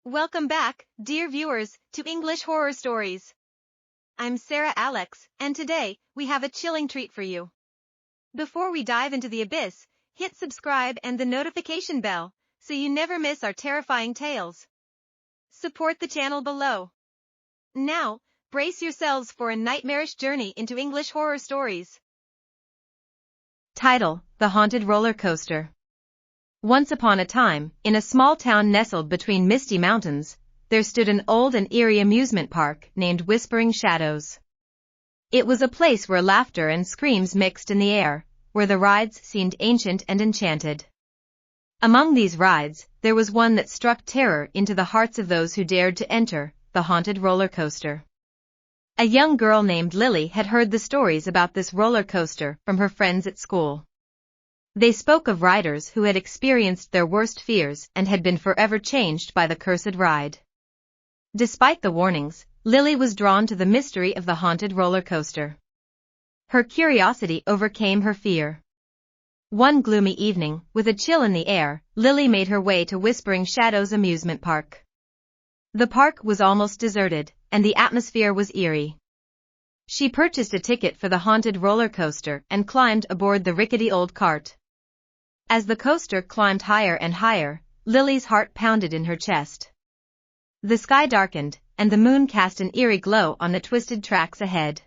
Welcome back, dear viewers, to English Horror Stories. I'm Sarah Alex, and today, we have a chilling treat for you. Before we dive into the abyss, hit subscribe and the notification bell, so you never miss our terrifying tales. Support the channel below. Now, brace yourselves for a nightmarish journey into English horror stories. Title: The Haunted Roller Coaster. Once upon a time, in a small town nestled between misty mountains, there stood an old and eerie amusement park named Whispering Shadows. It was a place where laughter and screams mixed in the air, where the rides seemed ancient and enchanted. Among these rides, there was one that struck terror into the hearts of those who dared to enter, the haunted roller coaster. A young girl named Lily had heard the stories about this roller coaster from her friends at school. They spoke of riders who had experienced their worst fears and had been forever changed by the cursed ride. Despite the warnings, Lily was drawn to the mystery of the haunted roller coaster. Her curiosity overcame her fear. One gloomy evening, with a chill in the air, Lily made her way to Whispering Shadows amusement park. The park was almost deserted, and the atmosphere was eerie. She purchased a ticket for the haunted roller coaster and climbed aboard the rickety old cart. As the coaster climbed higher and higher, Lily's heart pounded in her chest. The sky darkened, and the moon cast an eerie glow on the twisted tracks ahead.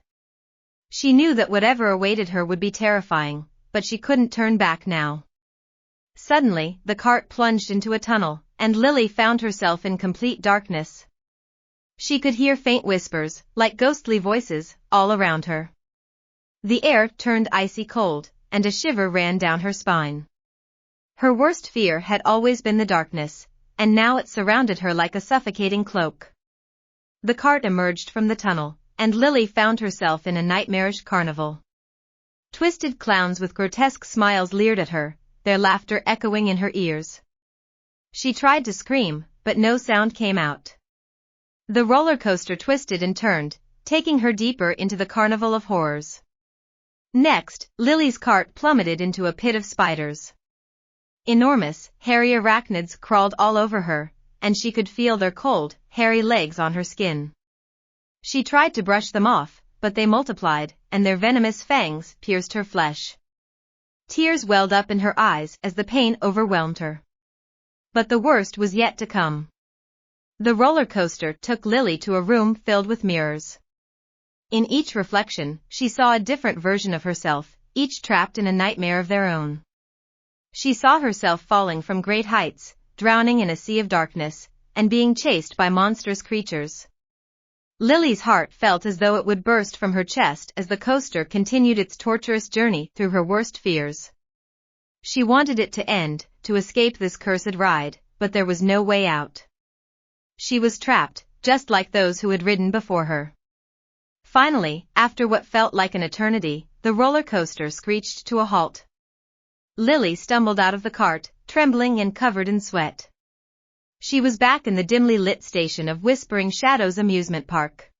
She knew that whatever awaited her would be terrifying, but she couldn't turn back now. Suddenly, the cart plunged into a tunnel, and Lily found herself in complete darkness. She could hear faint whispers, like ghostly voices, all around her. The air turned icy cold, and a shiver ran down her spine. Her worst fear had always been the darkness, and now it surrounded her like a suffocating cloak. The cart emerged from the tunnel, and Lily found herself in a nightmarish carnival. Twisted clowns with grotesque smiles leered at her, their laughter echoing in her ears. She tried to scream, but no sound came out. The roller coaster twisted and turned, taking her deeper into the carnival of horrors. Next, Lily's cart plummeted into a pit of spiders. Enormous, hairy arachnids crawled all over her, and she could feel their cold, hairy legs on her skin. She tried to brush them off, but they multiplied, and their venomous fangs pierced her flesh. Tears welled up in her eyes as the pain overwhelmed her. But the worst was yet to come. The roller coaster took Lily to a room filled with mirrors. In each reflection, she saw a different version of herself, each trapped in a nightmare of their own. She saw herself falling from great heights, drowning in a sea of darkness, and being chased by monstrous creatures. Lily's heart felt as though it would burst from her chest as the coaster continued its torturous journey through her worst fears. She wanted it to end, to escape this cursed ride, but there was no way out. She was trapped, just like those who had ridden before her. Finally, after what felt like an eternity, the roller coaster screeched to a halt. Lily stumbled out of the cart, trembling and covered in sweat. She was back in the dimly lit station of Whispering Shadows amusement park.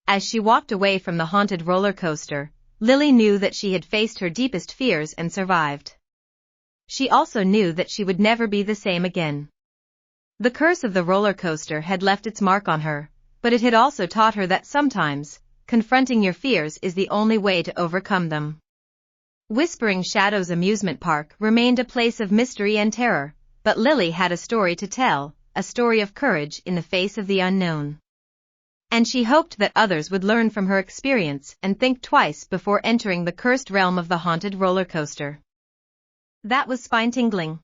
As she walked away from the haunted roller coaster, Lily knew that she had faced her deepest fears and survived. She also knew that she would never be the same again. The curse of the roller coaster had left its mark on her, but it had also taught her that sometimes, confronting your fears is the only way to overcome them. Whispering Shadows amusement park remained a place of mystery and terror, but Lily had a story to tell, a story of courage in the face of the unknown. And she hoped that others would learn from her experience and think twice before entering the cursed realm of the haunted roller coaster. That was spine-tingling.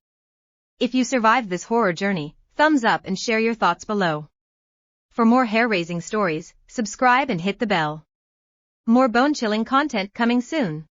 If you survived this horror journey, thumbs up and share your thoughts below. For more hair-raising stories, subscribe and hit the bell. More bone-chilling content coming soon.